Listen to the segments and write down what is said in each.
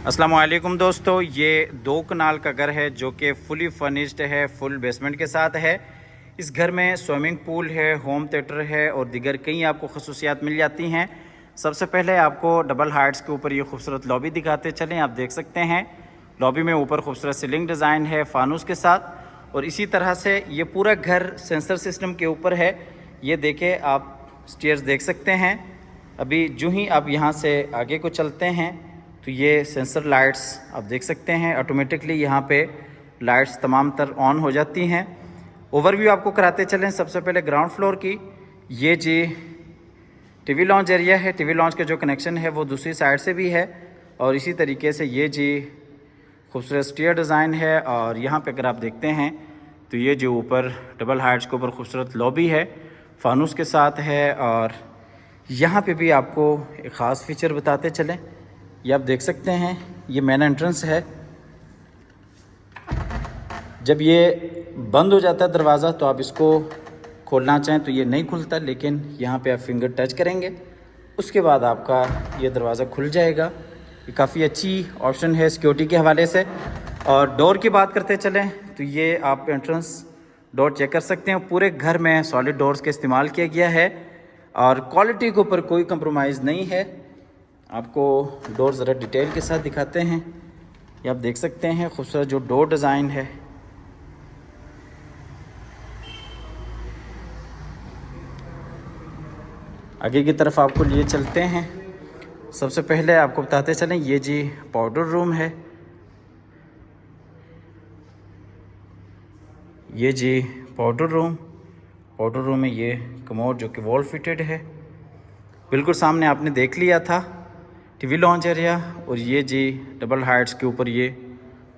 अस्सलाम वालेकुम दोस्तों, ये 2 कनाल का घर है जो कि फुली फर्निश्ड है, फुल बेसमेंट के साथ है। इस घर में स्विमिंग पूल है, होम थिएटर है और दीगर कई आपको खसूसियात मिल जाती हैं। सबसे पहले आपको डबल हाइट्स के ऊपर ये खूबसूरत लॉबी दिखाते चलें। आप देख सकते हैं लॉबी में ऊपर खूबसूरत सीलिंग डिज़ाइन है फानूस के साथ, और इसी तरह से ये पूरा घर सेंसर सिस्टम के ऊपर है। ये देखें, आप स्टेयर्स देख सकते हैं। अभी जो ही आप यहाँ से आगे को चलते हैं तो ये सेंसर लाइट्स आप देख सकते हैं, ऑटोमेटिकली यहाँ पे लाइट्स तमाम तर ऑन हो जाती हैं। ओवरव्यू आपको कराते चलें। सबसे पहले ग्राउंड फ्लोर की, ये जी टीवी लॉन्च एरिया है। टीवी लॉन्च का जो कनेक्शन है वो दूसरी साइड से भी है, और इसी तरीके से ये जी खूबसूरत स्टेयर डिज़ाइन है। और यहाँ पे अगर आप देखते हैं तो ये जो ऊपर डबल हाइट्स के ऊपर खूबसूरत लॉबी है, फानूस के साथ है। और यहाँ पे भी आपको एक ख़ास फीचर बताते चलें। ये आप देख सकते हैं, ये मेन एंट्रेंस है। जब ये बंद हो जाता है दरवाज़ा तो आप इसको खोलना चाहें तो ये नहीं खुलता, लेकिन यहाँ पे आप फिंगर टच करेंगे उसके बाद आपका ये दरवाज़ा खुल जाएगा। ये काफ़ी अच्छी ऑप्शन है सिक्योरिटी के हवाले से। और डोर की बात करते चलें तो ये आप एंट्रेंस डोर चेक कर सकते हैं। पूरे घर में सॉलिड डोर्स का इस्तेमाल किया गया है और क्वालिटी के ऊपर कोई कंप्रोमाइज़ नहीं है। आपको डोर ज़रा डिटेल के साथ दिखाते हैं। ये आप देख सकते हैं खूबसूरत जो डोर डिज़ाइन है। आगे की तरफ आपको लिए चलते हैं। सबसे पहले आपको बताते चलें, ये जी पाउडर रूम है। ये जी पाउडर रूम में ये कमोड जो कि वॉल फिटेड है। बिल्कुल सामने आपने देख लिया था टीवी लॉन्च एरिया, और ये जी डबल हाइट्स के ऊपर ये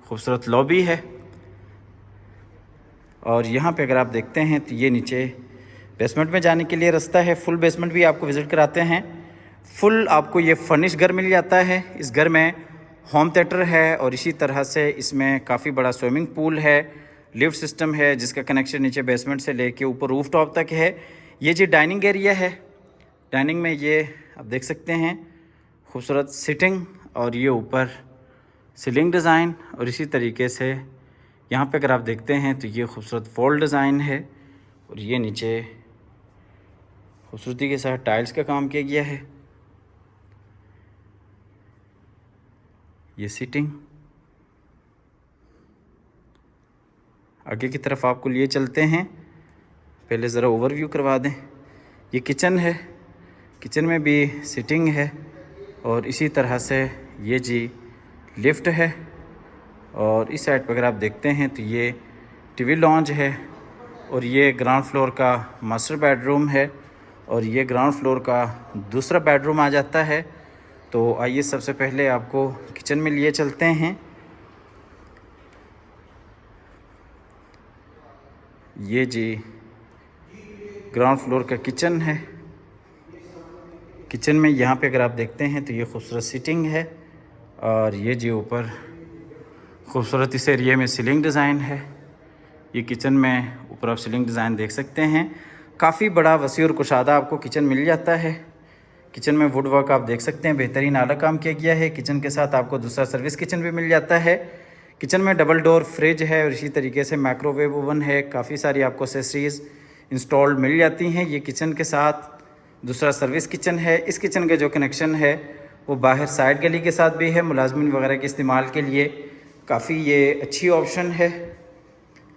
खूबसूरत लॉबी है। और यहाँ पे अगर आप देखते हैं तो ये नीचे बेसमेंट में जाने के लिए रास्ता है। फुल बेसमेंट भी आपको विज़िट कराते हैं। फुल आपको ये फर्निश घर मिल जाता है। इस घर में होम थिएटर है और इसी तरह से इसमें काफ़ी बड़ा स्विमिंग पूल है, लिफ्ट सिस्टम है जिसका कनेक्शन नीचे बेसमेंट से लेके ऊपर रूफ टॉप तक है। ये जी डाइनिंग एरिया है। डाइनिंग में ये आप देख सकते हैं खूबसूरत सिटिंग, और ये ऊपर सीलिंग डिज़ाइन, और इसी तरीके से यहाँ पे अगर आप देखते हैं तो ये खूबसूरत वॉल डिज़ाइन है। और ये नीचे खूबसूरती के साथ टाइल्स का काम किया गया है। ये सीटिंग आगे की तरफ आपको लिए चलते हैं। पहले ज़रा ओवरव्यू करवा दें। ये किचन है, किचन में भी सीटिंग है, और इसी तरह से ये जी लिफ्ट है। और इस साइड पर अगर आप देखते हैं तो ये टीवी लॉन्च है, और ये ग्राउंड फ्लोर का मास्टर बेडरूम है, और ये ग्राउंड फ्लोर का दूसरा बेडरूम आ जाता है। तो आइए सबसे पहले आपको किचन में लिए चलते हैं। ये जी ग्राउंड फ्लोर का किचन है। किचन में यहाँ पे अगर आप देखते हैं तो ये खूबसूरत सीटिंग है, और ये जी ऊपर खूबसूरत इस एरिए में सीलिंग डिज़ाइन है। ये किचन में ऊपर आप सीलिंग डिज़ाइन देख सकते हैं। काफ़ी बड़ा वसी और कुशादा आपको किचन मिल जाता है। किचन में वुड वर्क आप देख सकते हैं, बेहतरीन आला काम किया गया है। किचन के साथ आपको दूसरा सर्विस किचन भी मिल जाता है। किचन में डबल डोर फ्रिज है, और इसी तरीके से माइक्रोवेव ओवन है। काफ़ी सारी आपको एक्सेसरीज़ इंस्टॉल्ड मिल जाती हैं। ये किचन के साथ दूसरा सर्विस किचन है। इस किचन का जो कनेक्शन है वो बाहर साइड गली के साथ भी है, मुलाजमिन वगैरह के इस्तेमाल के लिए काफ़ी ये अच्छी ऑप्शन है।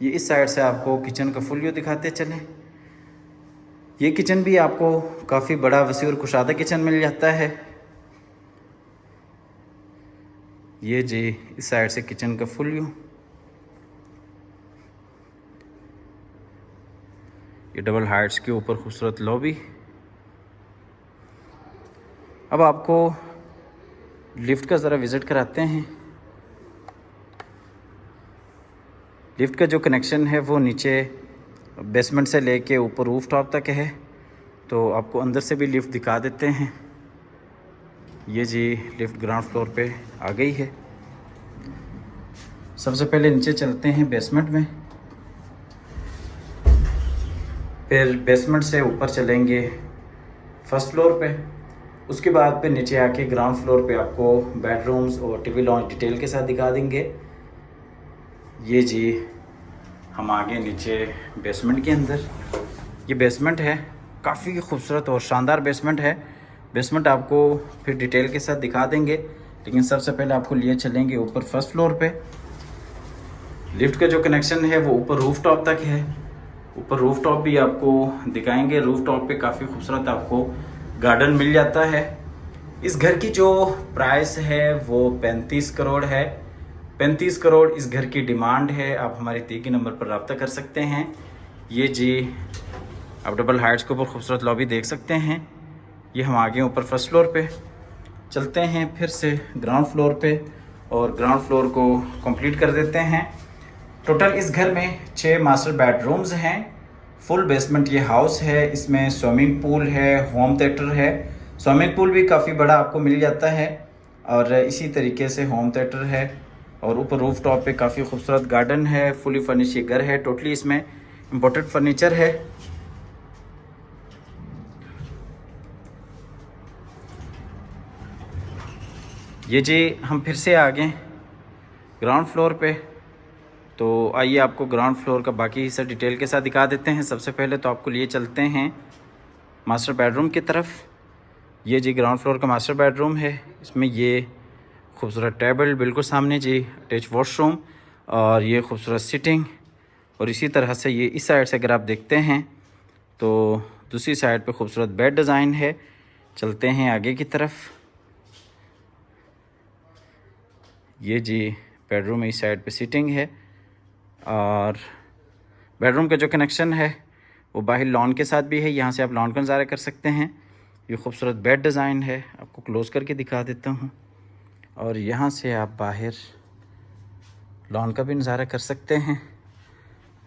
ये इस साइड से आपको किचन का फुल व्यू दिखाते चलें। ये किचन भी आपको काफ़ी बड़ा वसी और कुशादा किचन मिल जाता है। ये जी इस साइड से किचन का फुल व्यू। ये डबल हाइट्स के ऊपर खूबसूरत लॉबी। अब आपको लिफ्ट का ज़रा विज़िट कराते हैं। लिफ्ट का जो कनेक्शन है वो नीचे बेसमेंट से लेके ऊपर रूफ टॉप तक है, तो आपको अंदर से भी लिफ्ट दिखा देते हैं। ये जी लिफ्ट ग्राउंड फ्लोर पे आ गई है। सबसे पहले नीचे चलते हैं बेसमेंट में, फिर बेसमेंट से ऊपर चलेंगे फर्स्ट फ्लोर पे। उसके बाद फिर नीचे आके ग्राउंड फ्लोर पे आपको बेडरूम्स और टीवी लॉन्च डिटेल के साथ दिखा देंगे। ये जी हम आगे नीचे बेसमेंट के अंदर, ये बेसमेंट है, काफ़ी खूबसूरत और शानदार बेसमेंट है। बेसमेंट आपको फिर डिटेल के साथ दिखा देंगे, लेकिन सबसे पहले आपको लिए चलेंगे ऊपर फर्स्ट फ्लोर पे। लिफ्ट का जो कनेक्शन है वो ऊपर रूफ टॉप तक है। ऊपर रूफ टॉप भी आपको दिखाएंगे। रूफ टॉप पे काफ़ी खूबसूरत आपको गार्डन मिल जाता है। इस घर की जो प्राइस है वो 35 करोड़ है। 35 करोड़ इस घर की डिमांड है। आप हमारे तीसरे नंबर पर रब्ता कर सकते हैं। ये जी आप डबल हाइट्स के ऊपर खूबसूरत लॉबी देख सकते हैं। ये हम आगे ऊपर फर्स्ट फ्लोर पे चलते हैं, फिर से ग्राउंड फ्लोर पे, और ग्राउंड फ्लोर को कंप्लीट कर देते हैं। टोटल इस घर में 6 मास्टर बेडरूम्स हैं। फुल बेसमेंट ये हाउस है। इसमें स्विमिंग पूल है, होम थिएटर है। स्विमिंग पूल भी काफ़ी बड़ा आपको मिल जाता है, और इसी तरीके से होम थिएटर है। और ऊपर रूफ टॉप पे काफ़ी खूबसूरत गार्डन है। फुली फर्निश ये घर है। टोटली इसमें इम्पोर्टेड फर्नीचर है। ये जी हम फिर से आ गए ग्राउंड फ्लोर पे। तो आइए आपको ग्राउंड फ्लोर का बाकी हिस्सा डिटेल के साथ दिखा देते हैं। सबसे पहले तो आपको लिए चलते हैं मास्टर बेडरूम की तरफ। ये जी ग्राउंड फ्लोर का मास्टर बेडरूम है। इसमें ये खूबसूरत टेबल बिल्कुल सामने जी, अटैच वॉशरूम, और ये खूबसूरत सिटिंग। और इसी तरह से ये इस साइड से अगर आप देखते हैं तो दूसरी साइड पे खूबसूरत बेड डिज़ाइन है। चलते हैं आगे की तरफ। ये जी बेडरूम इस साइड पे सिटिंग है, और बेडरूम का जो कनेक्शन है वो बाहर लॉन के साथ भी है। यहाँ से आप लॉन का नज़ारा कर सकते हैं। ये खूबसूरत बेड डिज़ाइन है, आपको क्लोज़ करके दिखा देता हूँ। और यहाँ से आप बाहर लॉन का भी नज़ारा कर सकते हैं।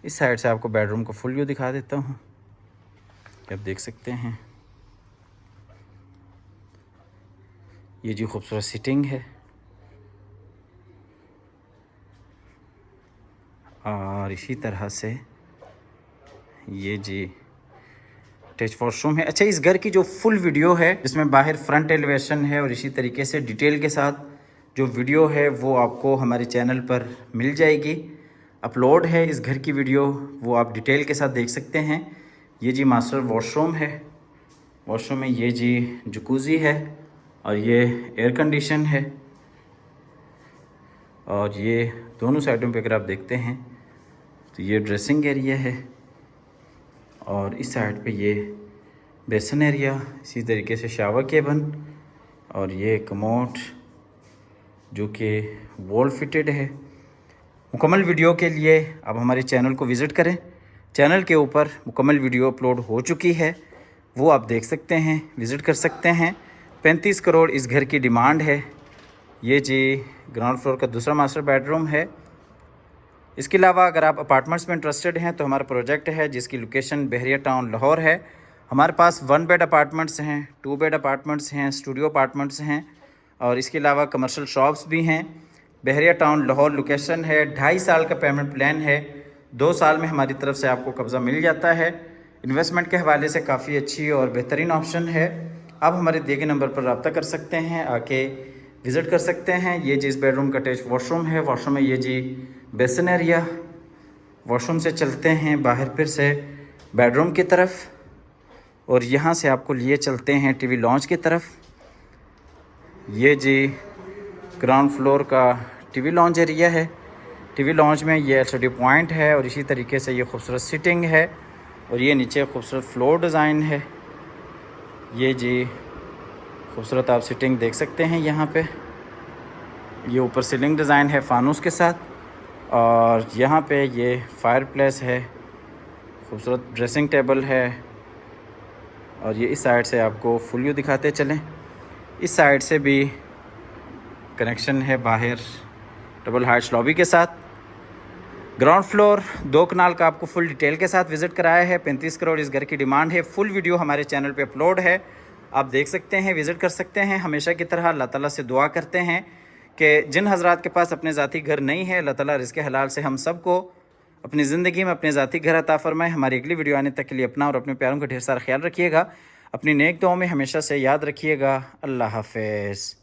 इस साइड से आपको बेडरूम का फुल व्यू दिखा देता हूँ, आप देख सकते हैं। ये जी खूबसूरत सिटिंग है, और इसी तरह से ये जी अटैच वॉशरूम है। अच्छा, इस घर की जो फुल वीडियो है जिसमें बाहर फ्रंट एलिवेशन है और इसी तरीके से डिटेल के साथ जो वीडियो है वो आपको हमारे चैनल पर मिल जाएगी, अपलोड है इस घर की वीडियो, वो आप डिटेल के साथ देख सकते हैं। ये जी मास्टर वॉशरूम है। वॉशरूम में ये जी जकूज़ी है, और ये एयर कंडीशन है। और ये दोनों साइडों पे अगर आप देखते हैं तो ये ड्रेसिंग एरिया है, और इस साइड पे ये बेसन एरिया, इसी तरीके से शावर केबिन, और ये कमोड जो कि वॉल फिटेड है। मुकम्मल वीडियो के लिए आप हमारे चैनल को विज़िट करें। चैनल के ऊपर मुकम्मल वीडियो अपलोड हो चुकी है, वो आप देख सकते हैं, विज़िट कर सकते हैं। 35 करोड़ इस घर की डिमांड है। ये जी ग्राउंड फ्लोर का दूसरा मास्टर बेडरूम है। इसके अलावा अगर आप अपार्टमेंट्स में इंटरेस्टेड हैं तो हमारा प्रोजेक्ट है जिसकी लोकेशन बहरिया टाउन लाहौर है। हमारे पास 1 बेड अपार्टमेंट्स हैं, 2 बेड अपार्टमेंट्स हैं, स्टूडियो अपार्टमेंट्स हैं, और इसके अलावा कमर्शियल शॉप्स भी हैं। बहरिया टाउन लाहौर लोकेशन है। 2.5 साल का पेमेंट प्लान है। 2 साल में हमारी तरफ से आपको कब्ज़ा मिल जाता है। इन्वेस्टमेंट के हवाले से काफ़ी अच्छी और बेहतरीन ऑप्शन है। आप हमारे दिए गए नंबर पर रब्ता कर सकते हैं, आके विज़िट कर सकते हैं। ये जी इस बेडरूम का अटैच वॉशरूम है। वॉशरूम में ये जी बेसन एरिया। वॉशरूम से चलते हैं बाहर फिर से बेडरूम की तरफ, और यहाँ से आपको लिए चलते हैं टीवी लॉन्च की तरफ। ये जी ग्राउंड फ्लोर का टीवी लॉन्च एरिया है। टीवी लॉन्च में ये एलसीडी पॉइंट है, और इसी तरीके से ये खूबसूरत सिटिंग है, और ये नीचे खूबसूरत फ्लोर डिज़ाइन है। ये जी खूबसूरत आप सिटिंग देख सकते हैं यहाँ पे। ये ऊपर सीलिंग डिज़ाइन है फानूस के साथ, और यहाँ पे ये फायर प्लेस है, खूबसूरत ड्रेसिंग टेबल है। और ये इस साइड से आपको फुल व्यू दिखाते चलें। इस साइड से भी कनेक्शन है बाहर डबल हाइट्स लॉबी के साथ। ग्राउंड फ्लोर 2 कनाल का आपको फुल डिटेल के साथ विज़िट कराया है। 35 करोड़ इस घर की डिमांड है। फुल वीडियो हमारे चैनल पे अपलोड है, आप देख सकते हैं, विज़िट कर सकते हैं। हमेशा की तरह अल्लाह ताला से दुआ करते हैं कि जिन हज़रात के पास अपने ज़ाती घर नहीं है, अल्लाह ताला रिज़्क़ हलाल से हम सब को अपनी ज़िंदगी में अपने ज़ाती घर अता फ़रमाए। हमारी अगली वीडियो आने तक के लिए अपना और अपने प्यारों का ढेर सारा ख्याल रखिएगा। अपनी नेक दुआओं में हमेशा से याद रखिएगा। अल्लाह हाफ़िज़।